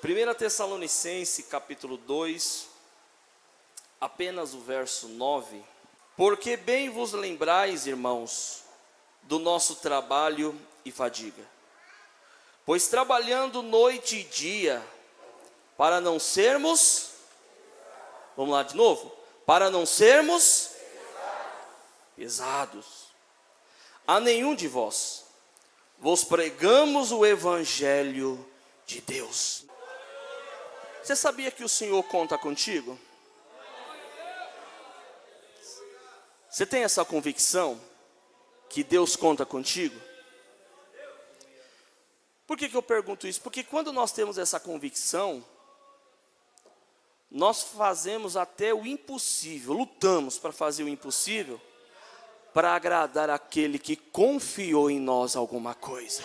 1 Tessalonicenses, capítulo 2, apenas o verso 9. Porque bem vos lembrais, irmãos, do nosso trabalho e fadiga. Pois trabalhando noite e dia, para não sermos, vamos lá de novo, para não sermos pesados a nenhum de vos, vos pregamos o evangelho de Deus. Você sabia que o Senhor conta contigo? Você tem essa convicção que Deus conta contigo? Por que eu pergunto isso? Porque quando nós temos essa convicção, nós fazemos até o impossível, lutamos para fazer o impossível, para agradar aquele que confiou em nós alguma coisa.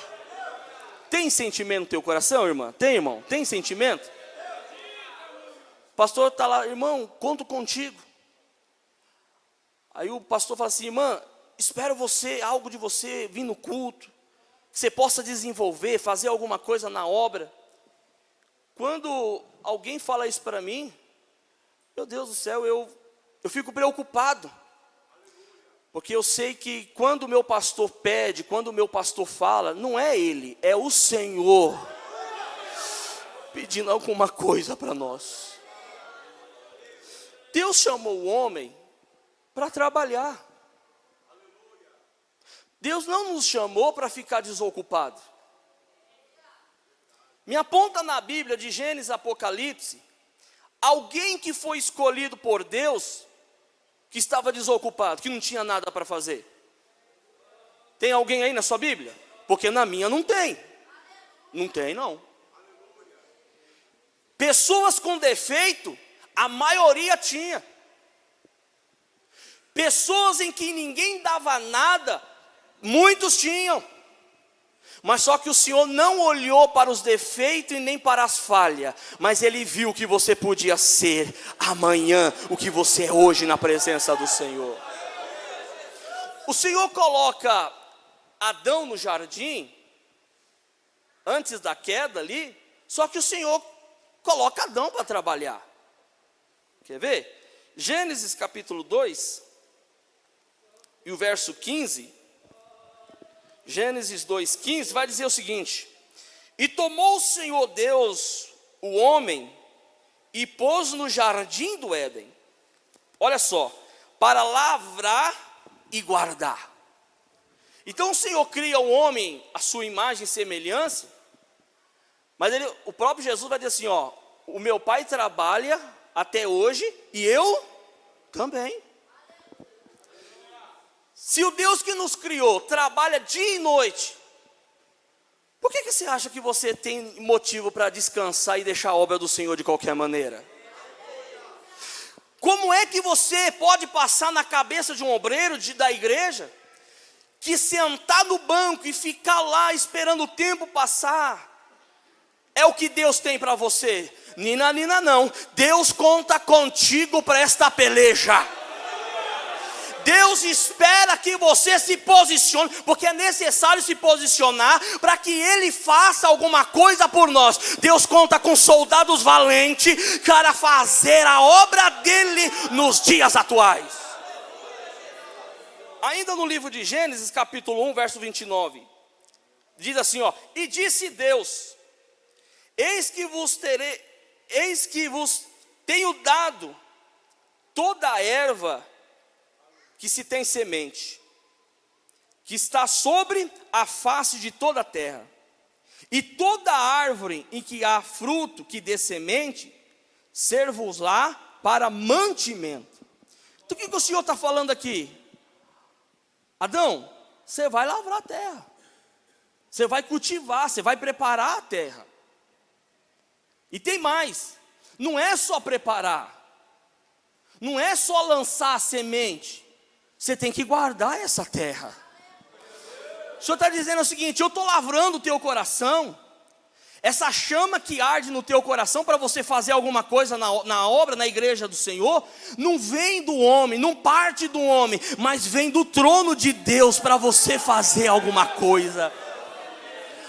Tem sentimento no teu coração, irmã? Tem, irmão? Tem sentimento? O pastor está lá, irmão, conto contigo. Aí o pastor fala assim, irmã, espero algo de você vir no culto, que você possa desenvolver, fazer alguma coisa na obra. Quando alguém fala isso para mim, meu Deus do céu, eu fico preocupado. Porque eu sei que quando o meu pastor pede, quando o meu pastor fala, não é ele, é o Senhor pedindo alguma coisa para nós. Deus chamou o homem para trabalhar. Deus não nos chamou para ficar desocupado. Me aponta na Bíblia, de Gênesis a Apocalipse, alguém que foi escolhido por Deus, que estava desocupado, que não tinha nada para fazer. Tem alguém aí na sua Bíblia? Porque na minha não tem. Não tem, não. Pessoas com defeito, a maioria tinha. Pessoas em que ninguém dava nada, muitos tinham. Mas só que o Senhor não olhou para os defeitos e nem para as falhas, mas Ele viu que você podia ser amanhã o que você é hoje na presença do Senhor. O Senhor coloca Adão no jardim, antes da queda ali, só que o Senhor coloca Adão para trabalhar. Quer ver? Gênesis capítulo 2, e o verso 15... Gênesis 2,15 vai dizer o seguinte: e tomou o Senhor Deus o homem e pôs no jardim do Éden, olha só, para lavrar e guardar. Então o Senhor cria o homem à sua imagem e semelhança, mas o próprio Jesus vai dizer assim, ó, o meu pai trabalha até hoje e eu também. Se o Deus que nos criou trabalha dia e noite, por que você acha que você tem motivo para descansar e deixar a obra do Senhor de qualquer maneira? Como é que você pode passar na cabeça de um obreiro da igreja, que sentar no banco e ficar lá esperando o tempo passar, é o que Deus tem para você? Nina, não, Deus conta contigo para esta peleja. Deus espera que você se posicione, porque é necessário se posicionar para que Ele faça alguma coisa por nós. Deus conta com soldados valentes para fazer a obra dEle nos dias atuais. Ainda no livro de Gênesis, capítulo 1, verso 29, diz assim, ó, e disse Deus, eis que vos tenho dado toda a erva que se tem semente, que está sobre a face de toda a terra, e toda árvore em que há fruto que dê semente, servos-lá para mantimento. Então o que o Senhor está falando aqui? Adão, você vai lavrar a terra, você vai cultivar, você vai preparar a terra. E tem mais, não é só preparar, não é só lançar a semente, você tem que guardar essa terra. O Senhor está dizendo o seguinte, eu estou lavrando o teu coração, essa chama que arde no teu coração para você fazer alguma coisa na obra, na igreja do Senhor, não vem do homem, não parte do homem, mas vem do trono de Deus para você fazer alguma coisa.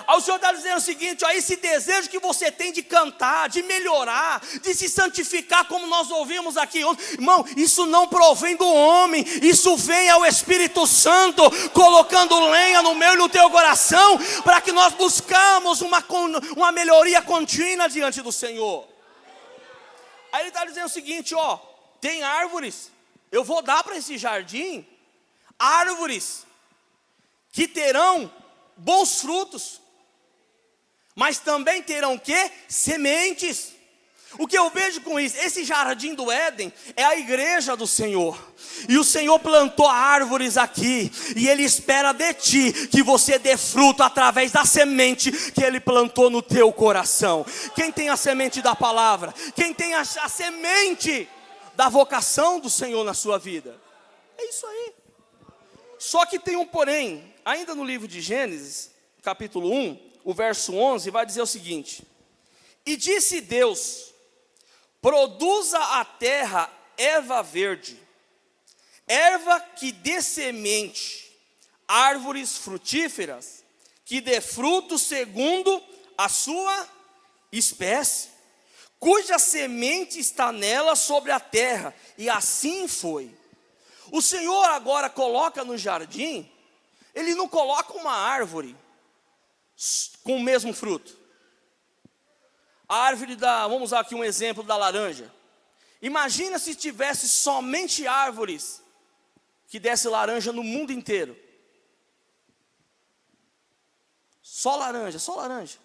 Aí o Senhor está dizendo o seguinte, ó, esse desejo que você tem de cantar, de melhorar, de se santificar, como nós ouvimos aqui, irmão, isso não provém do homem, isso vem ao Espírito Santo, colocando lenha no meu e no teu coração, para que nós buscamos uma melhoria contínua diante do Senhor. Aí ele está dizendo o seguinte, ó, tem árvores, eu vou dar para esse jardim, árvores, que terão bons frutos, mas também terão o quê? Sementes. O que eu vejo com isso? Esse jardim do Éden é a igreja do Senhor. E o Senhor plantou árvores aqui. E Ele espera de ti que você dê fruto através da semente que Ele plantou no teu coração. Quem tem a semente da palavra? Quem tem a semente da vocação do Senhor na sua vida? É isso aí. Só que tem um porém. Ainda no livro de Gênesis, capítulo 1, o verso 11, vai dizer o seguinte: e disse Deus, produza a terra erva verde, erva que dê semente, árvores frutíferas, que dê fruto segundo a sua espécie, cuja semente está nela sobre a terra. E assim foi. O Senhor agora coloca no jardim, Ele não coloca uma árvore com o mesmo fruto. A árvore vamos usar aqui um exemplo da laranja. Imagina se tivesse somente árvores que desse laranja no mundo inteiro. Só laranja, só laranja.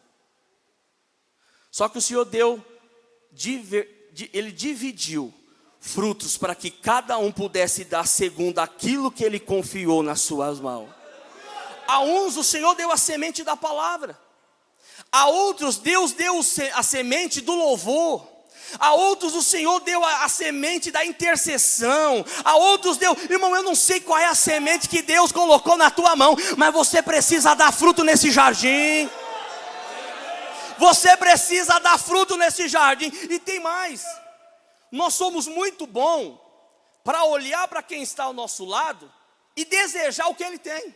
Só que o Senhor Ele dividiu frutos para que cada um pudesse dar segundo aquilo que Ele confiou nas suas mãos. A uns o Senhor deu a semente da palavra. A outros Deus deu a semente do louvor. A outros o Senhor deu a semente da intercessão. A outros deu, irmão, eu não sei qual é a semente que Deus colocou na tua mão, mas você precisa dar fruto nesse jardim. Você precisa dar fruto nesse jardim. E tem mais. Nós somos muito bons para olhar para quem está ao nosso lado e desejar o que ele tem.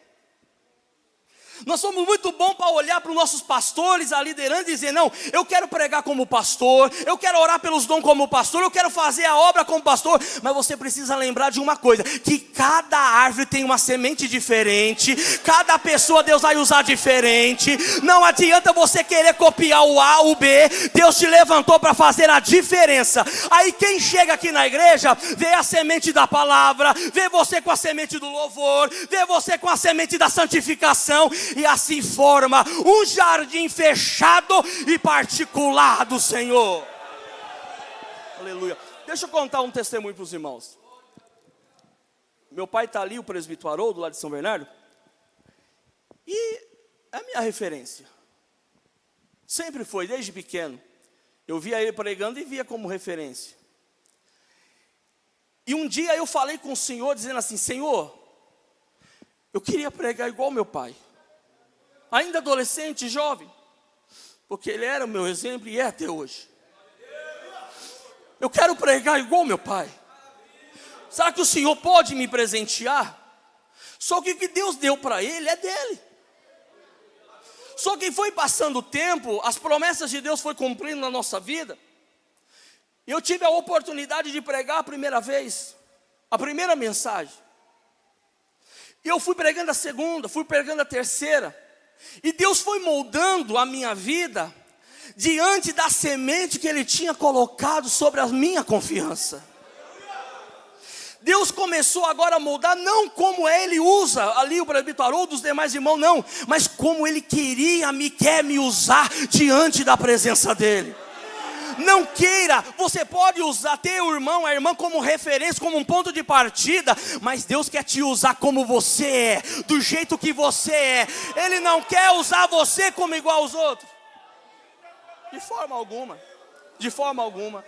Nós somos muito bons para olhar para os nossos pastores, a liderança, e dizer, não, eu quero pregar como pastor, eu quero orar pelos dons como pastor, eu quero fazer a obra como pastor. Mas você precisa lembrar de uma coisa, que cada árvore tem uma semente diferente, cada pessoa Deus vai usar diferente. Não adianta você querer copiar o A, o B. Deus te levantou para fazer a diferença. Aí quem chega aqui na igreja, vê a semente da palavra, vê você com a semente do louvor, vê você com a semente da santificação, e assim forma um jardim fechado e particular do Senhor. Aleluia. Deixa eu contar um testemunho para os irmãos. Meu pai está ali, o presbítero Haroldo, lá de São Bernardo, e é a minha referência. Sempre foi, desde pequeno. Eu via ele pregando e via como referência. E um dia eu falei com o Senhor, dizendo assim, Senhor, eu queria pregar igual meu pai. Ainda adolescente, jovem, porque ele era o meu exemplo e é até hoje. Eu quero pregar igual meu pai. Será que o Senhor pode me presentear? Só que o que Deus deu para ele é dele. Só que foi passando o tempo, as promessas de Deus foram cumprindo na nossa vida. Eu tive a oportunidade de pregar a primeira vez, a primeira mensagem. E eu fui pregando a segunda, fui pregando a terceira. E Deus foi moldando a minha vida diante da semente que Ele tinha colocado sobre a minha confiança. Deus começou agora a moldar, não como Ele usa ali o presbítero Haroldo, os demais irmãos, não, mas como Ele quer me usar diante da presença dEle. Não queira, você pode usar, ter o irmão, a irmã como referência, como um ponto de partida, mas Deus quer te usar como você é, do jeito que você é. Ele não quer usar você como igual aos outros, de forma alguma, de forma alguma.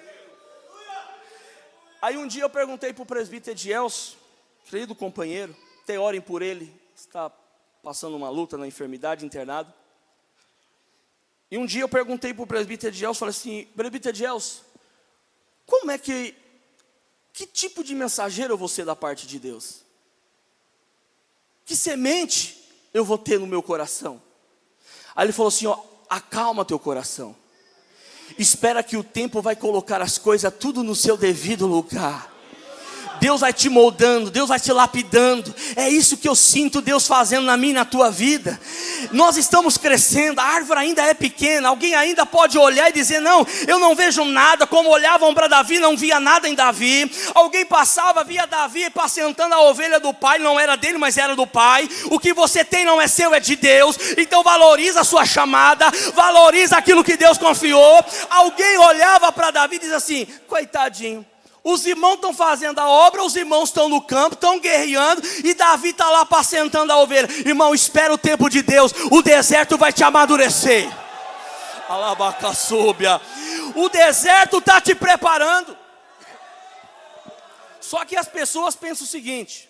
Aí um dia eu perguntei para o presbítero Edielso, querido companheiro, até orem por ele, está passando uma luta na enfermidade, internado. E um dia eu perguntei para o presbítero Edielso, falei assim, presbítero Edielso, que tipo de mensageiro eu vou ser da parte de Deus? Que semente eu vou ter no meu coração? Aí ele falou assim, ó, acalma teu coração. Espera que o tempo vai colocar as coisas tudo no seu devido lugar. Deus vai te moldando, Deus vai te lapidando. É isso que eu sinto Deus fazendo na minha e na tua vida. Nós estamos crescendo, a árvore ainda é pequena. Alguém ainda pode olhar e dizer, não, eu não vejo nada. Como olhavam para Davi, não via nada em Davi. Alguém passava, via Davi apacentando a ovelha do pai. Não era dele, mas era do pai. O que você tem não é seu, é de Deus. Então valoriza a sua chamada, valoriza aquilo que Deus confiou. Alguém olhava para Davi e diz assim, coitadinho, os irmãos estão fazendo a obra, os irmãos estão no campo, estão guerreando, e Davi está lá apacentando a ovelha. Irmão, espera o tempo de Deus, o deserto vai te amadurecer. Alabacaçúbia. O deserto está te preparando. Só que as pessoas pensam o seguinte,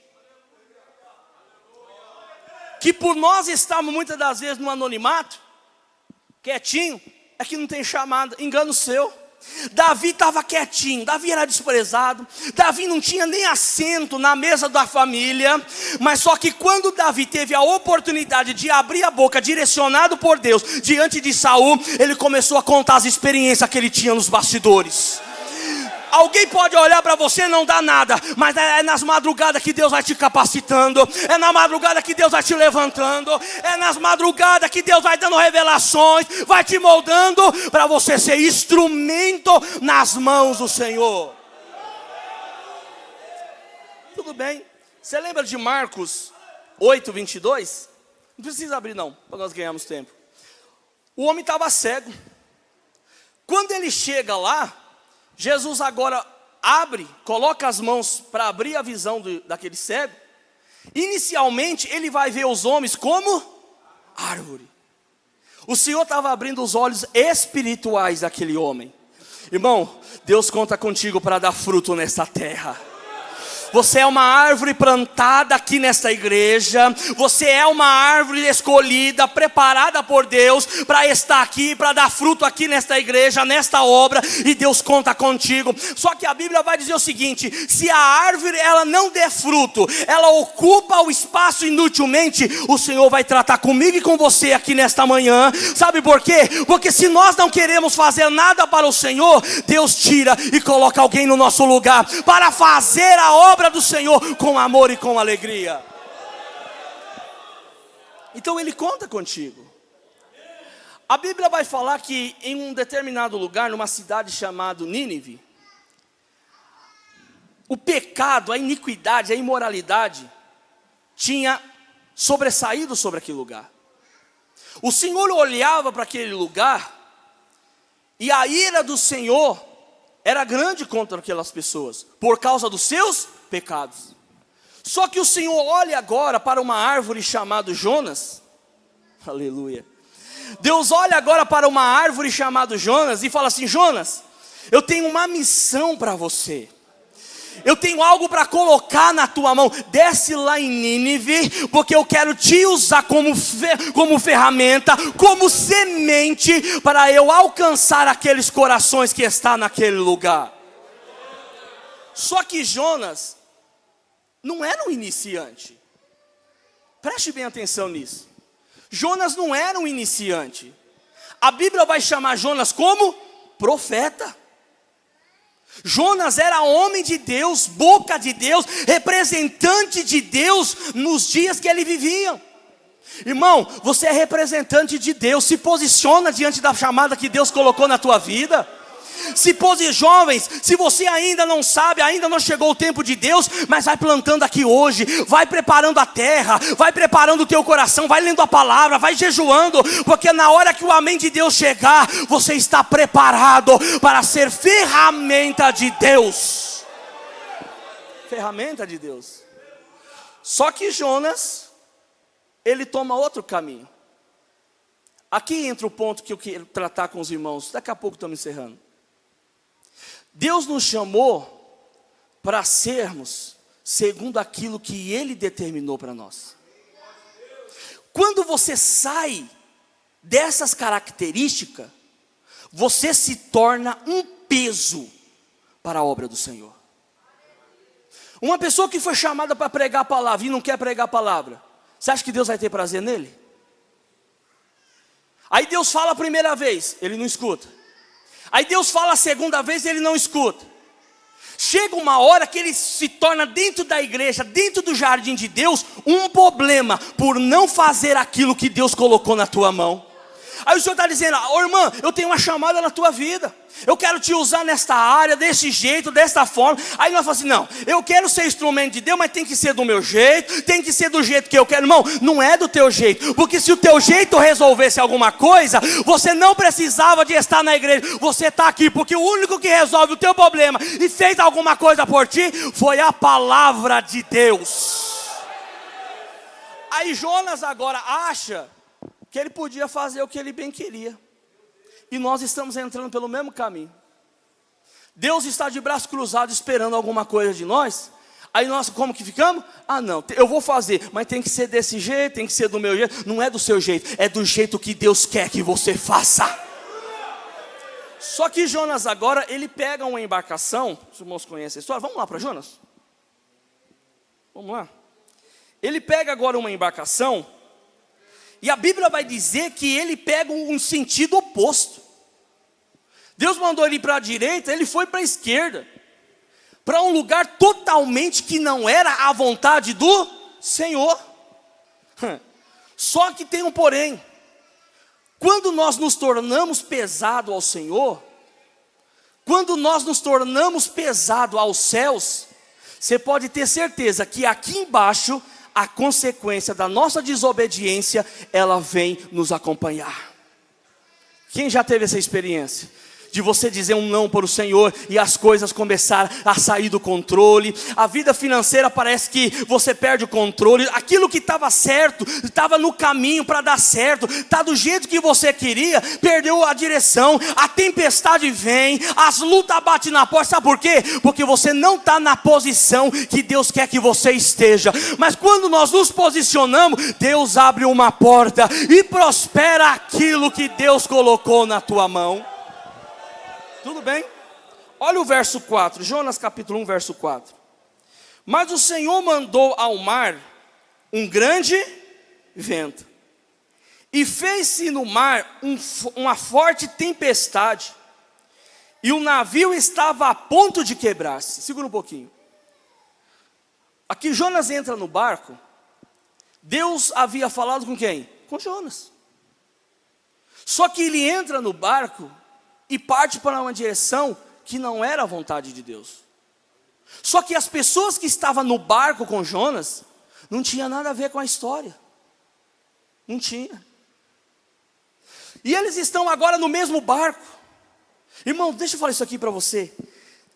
que por nós estarmos muitas das vezes no anonimato, quietinho, é que não tem chamada, engano seu. Davi estava quietinho, Davi era desprezado, Davi não tinha nem assento na mesa da família. Mas só que quando Davi teve a oportunidade de abrir a boca, direcionado por Deus, diante de Saul, ele começou a contar as experiências que ele tinha nos bastidores. Alguém pode olhar para você e não dá nada, mas é nas madrugadas que Deus vai te capacitando, é na madrugada que Deus vai te levantando, é nas madrugadas que Deus vai dando revelações, vai te moldando para você ser instrumento nas mãos do Senhor. Tudo bem? Você lembra de Marcos 8:22? Não precisa abrir não, para nós ganharmos tempo. O homem estava cego. Quando ele chega lá, Jesus agora abre, coloca as mãos para abrir a visão daquele cego. Inicialmente ele vai ver os homens como árvore. O Senhor estava abrindo os olhos espirituais daquele homem. Irmão, Deus conta contigo para dar fruto nessa terra. Você é uma árvore plantada aqui nesta igreja. Você é uma árvore escolhida, preparada por Deus para estar aqui, para dar fruto aqui nesta igreja, nesta obra. E Deus conta contigo. Só que a Bíblia vai dizer o seguinte: se a árvore ela não der fruto, ela ocupa o espaço inutilmente, o Senhor vai tratar comigo e com você aqui nesta manhã. Sabe por quê? Porque se nós não queremos fazer nada para o Senhor, Deus tira e coloca alguém no nosso lugar para fazer a obra do Senhor com amor e com alegria. Então ele conta contigo. A Bíblia vai falar que em um determinado lugar, numa cidade chamada Nínive, o pecado, a iniquidade, a imoralidade tinha sobressaído sobre aquele lugar. O Senhor olhava para aquele lugar e a ira do Senhor era grande contra aquelas pessoas, por causa dos seus pecados. Só que o Senhor olha agora para uma árvore chamada Jonas. Aleluia. Deus olha agora para uma árvore chamada Jonas e fala assim: Jonas, eu tenho uma missão para você. Eu tenho algo para colocar na tua mão. Desce lá em Nínive, porque eu quero te usar como ferramenta, como semente, para eu alcançar aqueles corações que estão naquele lugar. Só que Jonas não era um iniciante. Preste bem atenção nisso. Jonas não era um iniciante. A Bíblia vai chamar Jonas como profeta. Jonas era homem de Deus, boca de Deus, representante de Deus nos dias que ele vivia. Irmão, você é representante de Deus. Se posiciona diante da chamada que Deus colocou na tua vida. Jovens, se você ainda não sabe, ainda não chegou o tempo de Deus, mas vai plantando aqui hoje, vai preparando a terra, vai preparando o teu coração, vai lendo a palavra, vai jejuando, porque na hora que o amém de Deus chegar, você está preparado para ser ferramenta de Deus. Ferramenta de Deus. Só que Jonas, ele toma outro caminho. Aqui entra o ponto que eu quero tratar com os irmãos, daqui a pouco estamos encerrando. Deus nos chamou para sermos segundo aquilo que Ele determinou para nós. Quando você sai dessas características, você se torna um peso para a obra do Senhor. Uma pessoa que foi chamada para pregar a palavra e não quer pregar a palavra, você acha que Deus vai ter prazer nele? Aí Deus fala a primeira vez, ele não escuta. Aí Deus fala a segunda vez, ele não escuta. Chega uma hora que ele se torna dentro da igreja, dentro do jardim de Deus, um problema por não fazer aquilo que Deus colocou na tua mão. Aí o Senhor está dizendo, irmã, eu tenho uma chamada na tua vida, eu quero te usar nesta área, desse jeito, desta forma. Aí nós falamos assim, não, eu quero ser instrumento de Deus, mas tem que ser do meu jeito, tem que ser do jeito que eu quero. Irmão, não é do teu jeito, porque se o teu jeito resolvesse alguma coisa, você não precisava de estar na igreja. Você está aqui porque o único que resolve o teu problema e fez alguma coisa por ti, foi a palavra de Deus. Aí Jonas agora acha que ele podia fazer o que ele bem queria. E nós estamos entrando pelo mesmo caminho. Deus está de braço cruzado esperando alguma coisa de nós. Aí nós como que ficamos? Ah não, eu vou fazer, mas tem que ser desse jeito, tem que ser do meu jeito. Não é do seu jeito, é do jeito que Deus quer que você faça. Só que Jonas agora, ele pega uma embarcação. Os irmãos conhecem a história, vamos lá para Jonas? Vamos lá. Ele pega agora uma embarcação. E a Bíblia vai dizer que ele pega um sentido oposto. Deus mandou ele ir para a direita, ele foi para a esquerda. Para um lugar totalmente que não era a vontade do Senhor. Só que tem um porém. Quando nós nos tornamos pesado ao Senhor, quando nós nos tornamos pesado aos céus, você pode ter certeza que aqui embaixo a consequência da nossa desobediência, ela vem nos acompanhar. Quem já teve essa experiência? De você dizer um não para o Senhor e as coisas começarem a sair do controle. A vida financeira parece que você perde o controle. Aquilo que estava certo, estava no caminho para dar certo, está do jeito que você queria, perdeu a direção. A tempestade vem, as lutas batem na porta. Sabe por quê? Porque você não está na posição que Deus quer que você esteja. Mas quando nós nos posicionamos, Deus abre uma porta e prospera aquilo que Deus colocou na tua mão. Tudo bem? Olha o verso 4, Jonas capítulo 1, verso 4. Mas o Senhor mandou ao mar um grande vento, e fez-se no mar uma forte tempestade, e o navio estava a ponto de quebrar-se. Segura um pouquinho. Aqui Jonas entra no barco. Deus havia falado com quem? Com Jonas. Só que ele entra no barco e parte para uma direção que não era a vontade de Deus. Só que as pessoas que estavam no barco com Jonas, não tinha nada a ver com a história. Não tinha. E eles estão agora no mesmo barco. Irmão, deixa eu falar isso aqui para você.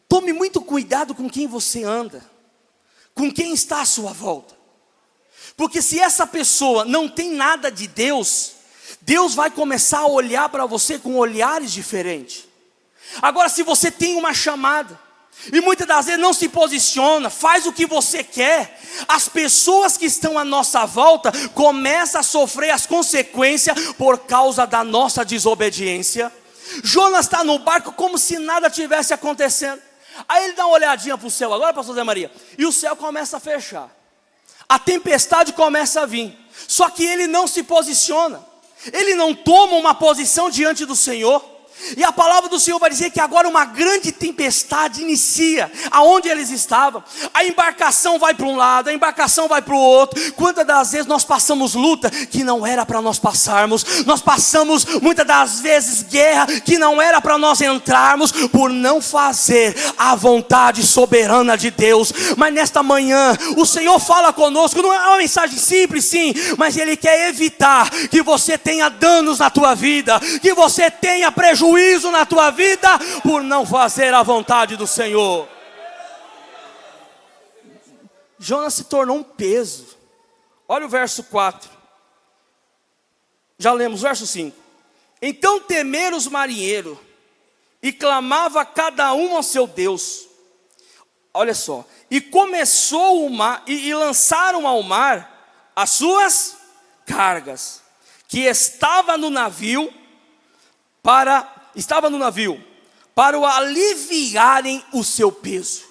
Tome muito cuidado com quem você anda, com quem está à sua volta. Porque se essa pessoa não tem nada de Deus, Deus vai começar a olhar para você com olhares diferentes. Agora, se você tem uma chamada, e muitas das vezes não se posiciona, faz o que você quer, as pessoas que estão à nossa volta começam a sofrer as consequências por causa da nossa desobediência. Jonas está no barco como se nada tivesse acontecendo. Aí ele dá uma olhadinha para o céu agora, pastor Zé Maria, e o céu começa a fechar. A tempestade começa a vir. Só que ele não se posiciona. Ele não toma uma posição diante do Senhor. E a palavra do Senhor vai dizer que agora uma grande tempestade inicia aonde eles estavam. A embarcação vai para um lado, a embarcação vai para o outro. Quantas das vezes nós passamos luta que não era para nós passarmos. Nós passamos muitas das vezes guerra que não era para nós entrarmos, por não fazer a vontade soberana de Deus. Mas nesta manhã o Senhor fala conosco. Não é uma mensagem simples, sim, mas Ele quer evitar que você tenha danos na tua vida, que você tenha prejuízo na tua vida por não fazer a vontade do Senhor. Jonas se tornou um peso. Olha o verso 4. Já lemos o verso 5. Então temeram os marinheiros e clamava cada um ao seu Deus. Olha só. E começou o mar, e lançaram ao mar as suas cargas, que estava no navio para o aliviarem o seu peso.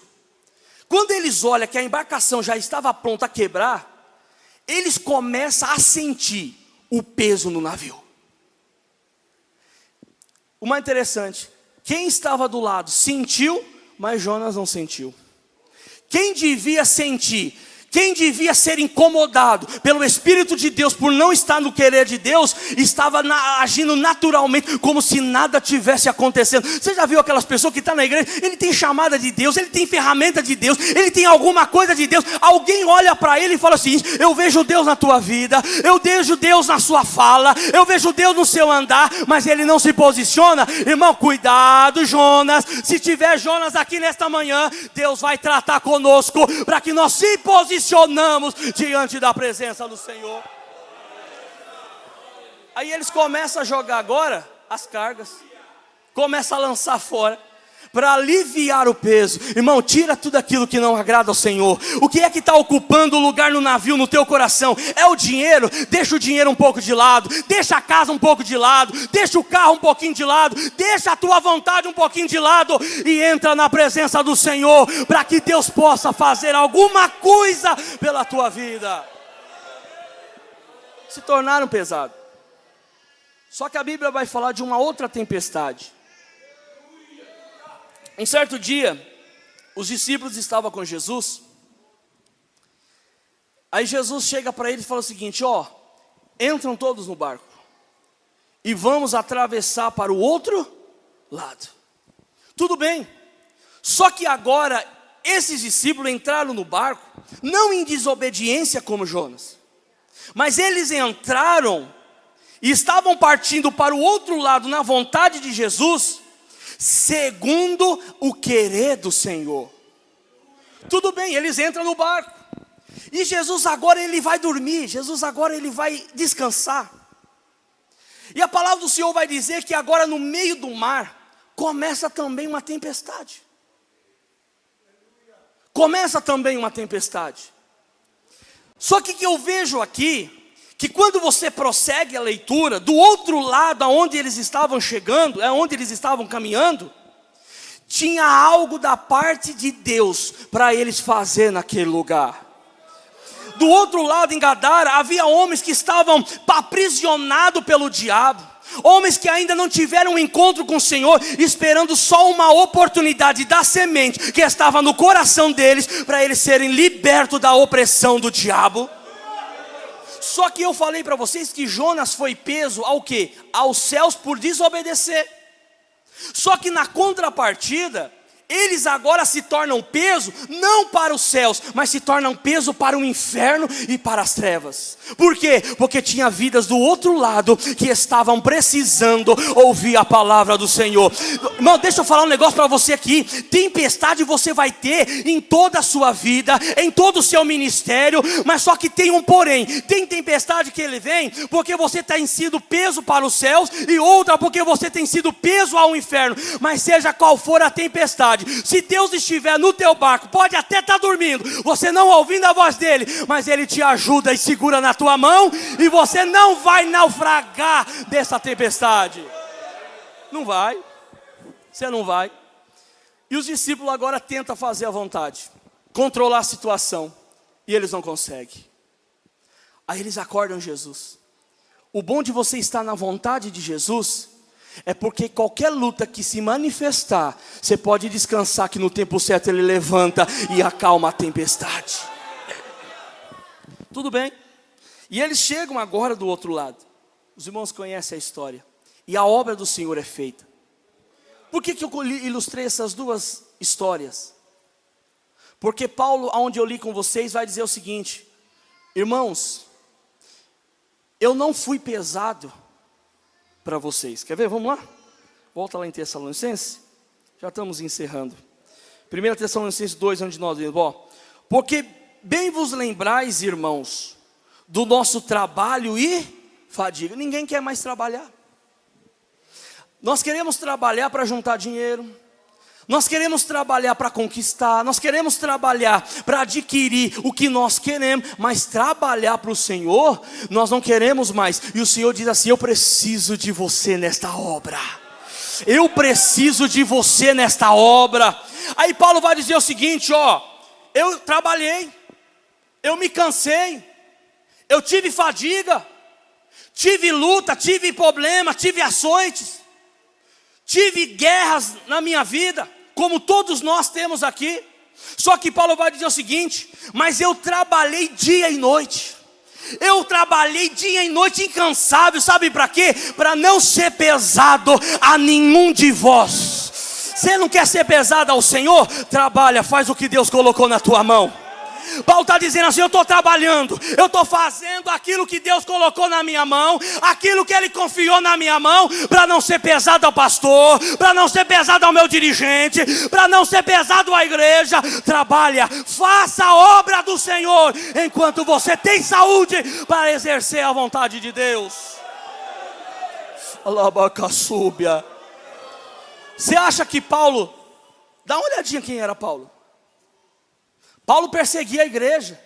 Quando eles olham que a embarcação já estava pronta a quebrar, eles começam a sentir o peso no navio. o mais interessante, quem estava do lado sentiu, mas Jonas não sentiu. Quem devia sentir, quem devia ser incomodado pelo Espírito de Deus, por não estar no querer de Deus, estava agindo naturalmente, como se nada tivesse acontecendo. Você já viu aquelas pessoas que estão na igreja, ele tem chamada de Deus, ele tem ferramenta de Deus, ele tem alguma coisa de Deus, alguém olha para ele e fala assim: eu vejo Deus na tua vida, eu vejo Deus na sua fala, eu vejo Deus no seu andar, mas ele não se posiciona. Irmão, cuidado, Jonas, se tiver Jonas aqui nesta manhã, Deus vai tratar conosco, para que nós se posicionemos diante da presença do Senhor. Aí eles começam a jogar agora as cargas, começam a lançar fora, para aliviar o peso. Irmão, tira tudo aquilo que não agrada ao Senhor. O que é que está ocupando o lugar no navio, no teu coração? É o dinheiro? Deixa o dinheiro um pouco de lado, deixa a casa um pouco de lado, deixa o carro um pouquinho de lado, deixa a tua vontade um pouquinho de lado, e entra na presença do Senhor, para que Deus possa fazer alguma coisa pela tua vida. Se tornaram pesado. Só que a Bíblia vai falar de uma outra tempestade. Um certo dia, os discípulos estavam com Jesus. Aí Jesus chega para eles e fala o seguinte: ó, entram todos no barco e vamos atravessar para o outro lado. Tudo bem. Só que agora esses discípulos entraram no barco, não em desobediência como Jonas, mas eles entraram e estavam partindo para o outro lado na vontade de Jesus, segundo o querer do Senhor. Tudo bem, eles entram no barco, e Jesus agora ele vai dormir, Jesus agora ele vai descansar. E a palavra do Senhor vai dizer que agora no meio do mar, começa também uma tempestade. Começa também uma tempestade. Só que eu vejo aqui, que quando você prossegue a leitura, do outro lado aonde eles estavam chegando, onde eles estavam caminhando, tinha algo da parte de Deus para eles fazer naquele lugar. Do outro lado em Gadara, havia homens que estavam aprisionados pelo diabo, homens que ainda não tiveram um encontro com o Senhor, esperando só uma oportunidade da semente que estava no coração deles, para eles serem libertos da opressão do diabo. Só que eu falei para vocês que Jonas foi preso ao quê? Aos céus por desobedecer. Só que na contrapartida, eles agora se tornam peso, não para os céus, mas se tornam peso para o inferno e para as trevas. Por quê? Porque tinha vidas do outro lado que estavam precisando ouvir a palavra do Senhor. Irmão, deixa eu falar um negócio para você aqui. Tempestade você vai ter em toda a sua vida, em todo o seu ministério, mas só que tem um porém. Tem tempestade que ele vem porque você tem sido peso para os céus, e outra porque você tem sido peso ao inferno. Mas seja qual for a tempestade, se Deus estiver no teu barco, pode até estar dormindo, você não ouvindo a voz dele, mas ele te ajuda e segura na tua mão, e você não vai naufragar dessa tempestade. Não vai. Você não vai. E os discípulos agora tentam fazer a vontade, controlar a situação, e eles não conseguem. Aí eles acordam Jesus. O bom de você estar na vontade de Jesus é porque qualquer luta que se manifestar, você pode descansar que no tempo certo ele levanta e acalma a tempestade. Tudo bem? E eles chegam agora do outro lado. Os irmãos conhecem a história. E a obra do Senhor é feita. Por que eu ilustrei essas duas histórias? Porque Paulo, onde eu li com vocês, vai dizer o seguinte: irmãos, eu não fui pesado para vocês. Quer ver? Vamos lá? Volta lá em Tessalonicenses. Já estamos encerrando. 1 Tessalonicenses 2, onde nós lemos: porque bem vos lembrais, irmãos, do nosso trabalho e fadiga. Ninguém quer mais trabalhar. Nós queremos trabalhar para juntar dinheiro, nós queremos trabalhar para conquistar, nós queremos trabalhar para adquirir o que nós queremos, mas trabalhar para o Senhor, nós não queremos mais. E o Senhor diz assim: eu preciso de você nesta obra. Eu preciso de você nesta obra. Aí Paulo vai dizer o seguinte: ó, eu trabalhei, eu me cansei, eu tive fadiga, tive luta, tive problema, tive açoites, tive guerras na minha vida, como todos nós temos aqui. Só que Paulo vai dizer o seguinte: mas eu trabalhei dia e noite. Eu trabalhei dia e noite incansável, sabe para quê? Para não ser pesado a nenhum de vós. Você não quer ser pesado ao Senhor? Trabalha, faz o que Deus colocou na tua mão. Paulo está dizendo assim: eu estou trabalhando, eu estou fazendo aquilo que Deus colocou na minha mão, aquilo que Ele confiou na minha mão, para não ser pesado ao pastor, para não ser pesado ao meu dirigente, para não ser pesado à igreja. Trabalha, faça a obra do Senhor, enquanto você tem saúde para exercer a vontade de Deus. Alabacaçúbia. Você acha que Paulo, dá uma olhadinha quem era Paulo. Paulo perseguia a igreja.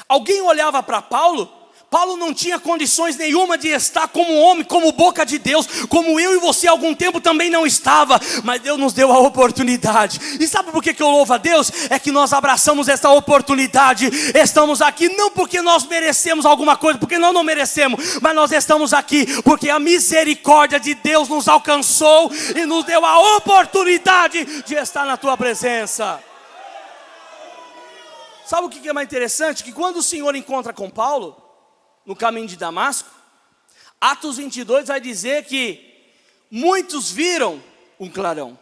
Alguém olhava para Paulo, Paulo não tinha condições nenhuma de estar como homem, como boca de Deus, como eu e você algum tempo também não estava, mas Deus nos deu a oportunidade. E sabe por que eu louvo a Deus? É que nós abraçamos essa oportunidade. Estamos aqui não porque nós merecemos alguma coisa, porque nós não merecemos, mas nós estamos aqui porque a misericórdia de Deus nos alcançou e nos deu a oportunidade de estar na tua presença. Sabe o que é mais interessante? Que quando o Senhor encontra com Paulo, no caminho de Damasco, Atos 22 vai dizer que muitos viram um clarão.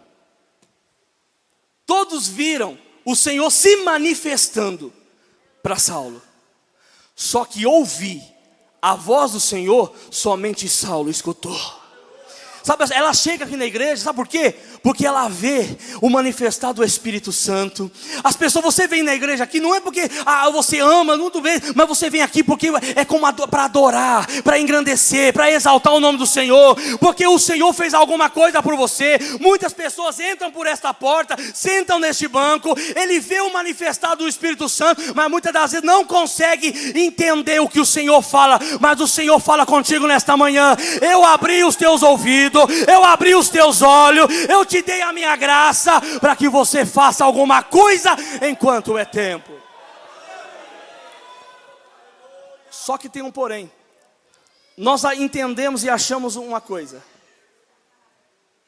Todos viram o Senhor se manifestando para Saulo. Só que ouvir a voz do Senhor, somente Saulo escutou. Sabe, ela chega aqui na igreja, sabe por quê? Porque ela vê o manifestar do Espírito Santo. As pessoas, você vem na igreja aqui, não é porque você ama, muito bem, mas você vem aqui porque é como para adorar, para engrandecer, para exaltar o nome do Senhor, porque o Senhor fez alguma coisa por você. Muitas pessoas entram por esta porta, sentam neste banco, ele vê o manifestar do Espírito Santo, mas muitas das vezes não consegue entender o que o Senhor fala, mas o Senhor fala contigo nesta manhã. Eu abri os teus ouvidos, eu abri os teus olhos, eu te dei a minha graça para que você faça alguma coisa enquanto é tempo. Só que tem um porém. Nós entendemos e achamos uma coisa: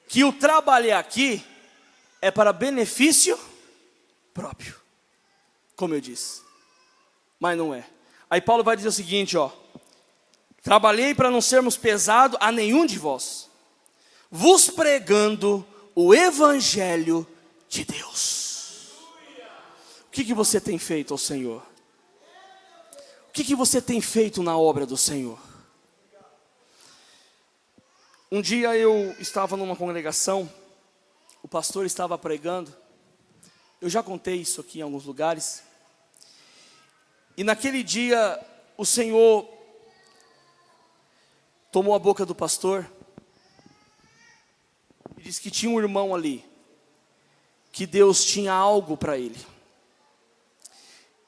que o trabalhar aqui é para benefício próprio, como eu disse, mas não é. Aí Paulo vai dizer o seguinte, ó: trabalhei para não sermos pesados a nenhum de vós, vos pregando o Evangelho de Deus. O que você tem feito ao Senhor? O que você tem feito na obra do Senhor? Um dia eu estava numa congregação, o pastor estava pregando, eu já contei isso aqui em alguns lugares, e naquele dia o Senhor tomou a boca do pastor, diz que tinha um irmão ali, que Deus tinha algo para ele.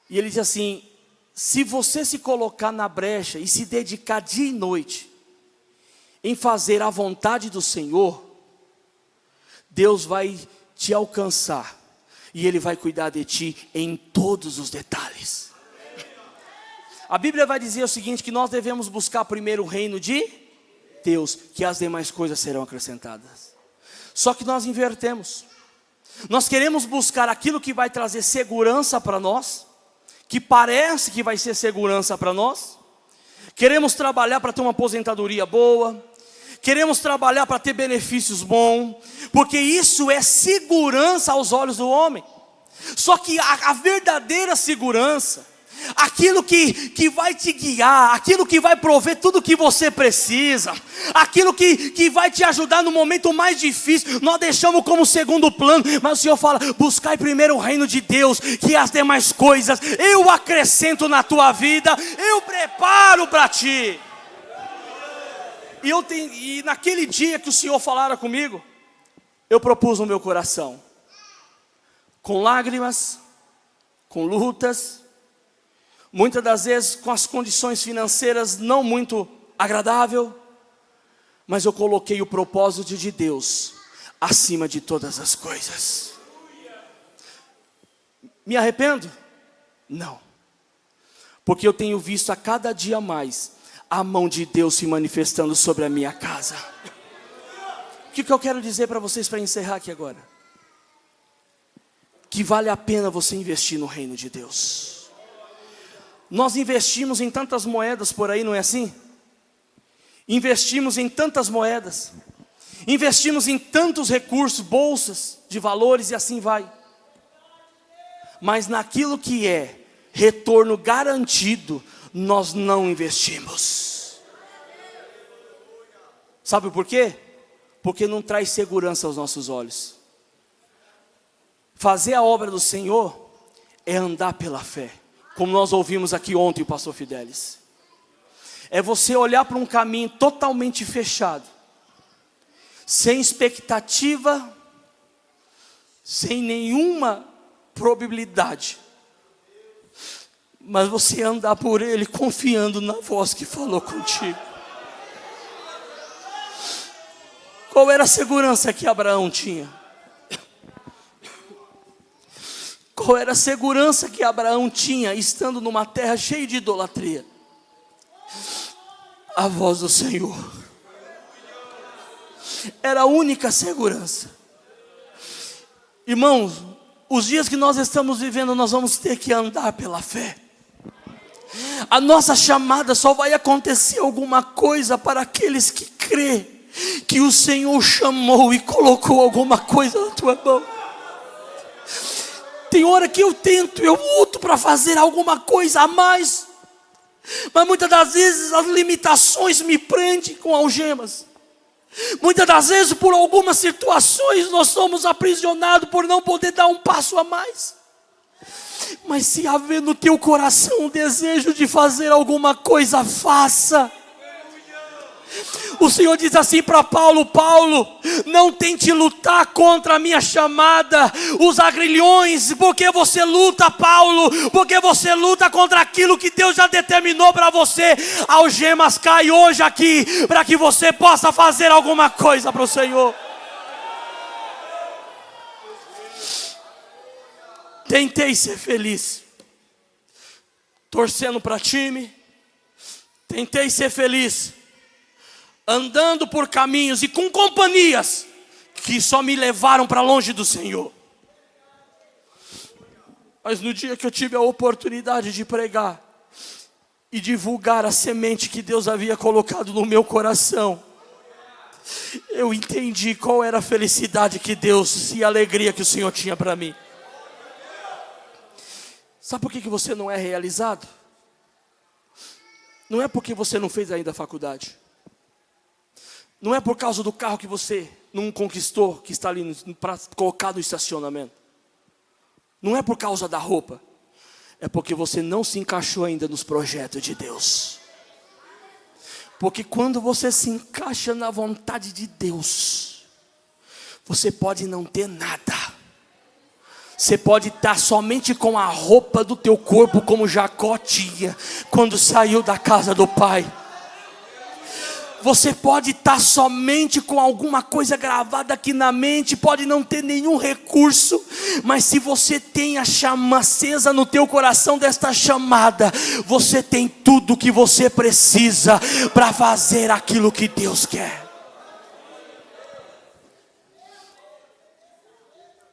E ele diz assim: se você se colocar na brecha e se dedicar dia e noite em fazer a vontade do Senhor, Deus vai te alcançar e Ele vai cuidar de ti em todos os detalhes. A Bíblia vai dizer o seguinte, que nós devemos buscar primeiro o reino de Deus, que as demais coisas serão acrescentadas. Só que nós invertemos. Nós queremos buscar aquilo que vai trazer segurança para nós, que parece que vai ser segurança para nós. Queremos trabalhar para ter uma aposentadoria boa, queremos trabalhar para ter benefícios bons, porque isso é segurança aos olhos do homem. Só que a verdadeira segurança, aquilo que vai te guiar, aquilo que vai prover tudo o que você precisa, aquilo que vai te ajudar no momento mais difícil, nós deixamos como segundo plano. Mas o Senhor fala: buscai primeiro o reino de Deus, que as demais coisas eu acrescento na tua vida, eu preparo para ti. E naquele dia que o Senhor falara comigo, eu propus no meu coração, com lágrimas, com lutas, muitas das vezes com as condições financeiras não muito agradável, mas eu coloquei o propósito de Deus acima de todas as coisas. Me arrependo? Não, porque eu tenho visto a cada dia mais a mão de Deus se manifestando sobre a minha casa. que eu quero dizer para vocês para encerrar aqui agora? Que vale a pena você investir no reino de Deus. Nós investimos em tantas moedas por aí, não é assim? Investimos em tantas moedas, investimos em tantos recursos, bolsas de valores e assim vai. Mas naquilo que é retorno garantido, nós não investimos. Sabe por quê? Porque não traz segurança aos nossos olhos. Fazer a obra do Senhor é andar pela fé, como nós ouvimos aqui ontem o pastor Fidelis. É você olhar para um caminho totalmente fechado, sem expectativa, sem nenhuma probabilidade, mas você andar por ele confiando na voz que falou contigo. Qual era a segurança que Abraão tinha? Qual era a segurança que Abraão tinha estando numa terra cheia de idolatria? A voz do Senhor era a única segurança. Irmãos, os dias que nós estamos vivendo, nós vamos ter que andar pela fé. A nossa chamada só vai acontecer alguma coisa para aqueles que crê que o Senhor chamou e colocou alguma coisa na tua mão. Tem hora que eu luto para fazer alguma coisa a mais, mas muitas das vezes as limitações me prendem com algemas. Muitas das vezes por algumas situações nós somos aprisionados por não poder dar um passo a mais. Mas se haver no teu coração um desejo de fazer alguma coisa, faça. O Senhor diz assim para Paulo: Paulo, não tente lutar contra a minha chamada, os agrilhões. Porque você luta, Paulo? Porque você luta contra aquilo que Deus já determinou para você. Algemas caem hoje aqui, para que você possa fazer alguma coisa para o Senhor. Tentei ser feliz, torcendo para time. Tentei ser feliz, andando por caminhos e com companhias que só me levaram para longe do Senhor. Mas no dia que eu tive a oportunidade de pregar e divulgar a semente que Deus havia colocado no meu coração, eu entendi qual era a felicidade que Deus e a alegria que o Senhor tinha para mim. Sabe por que você não é realizado? Não é porque você não fez ainda a faculdade. Não é por causa do carro que você não conquistou, que está ali para colocar no estacionamento. Não é por causa da roupa. É porque você não se encaixou ainda nos projetos de Deus. Porque quando você se encaixa na vontade de Deus, você pode não ter nada. Você pode estar somente com a roupa do teu corpo, como Jacó tinha quando saiu da casa do pai. Você pode estar somente com alguma coisa gravada aqui na mente, pode não ter nenhum recurso, mas se você tem a chama acesa no teu coração desta chamada, você tem tudo o que você precisa para fazer aquilo que Deus quer.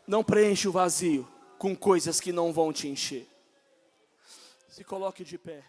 Não preencha o vazio com coisas que não vão te encher. Se coloque de pé.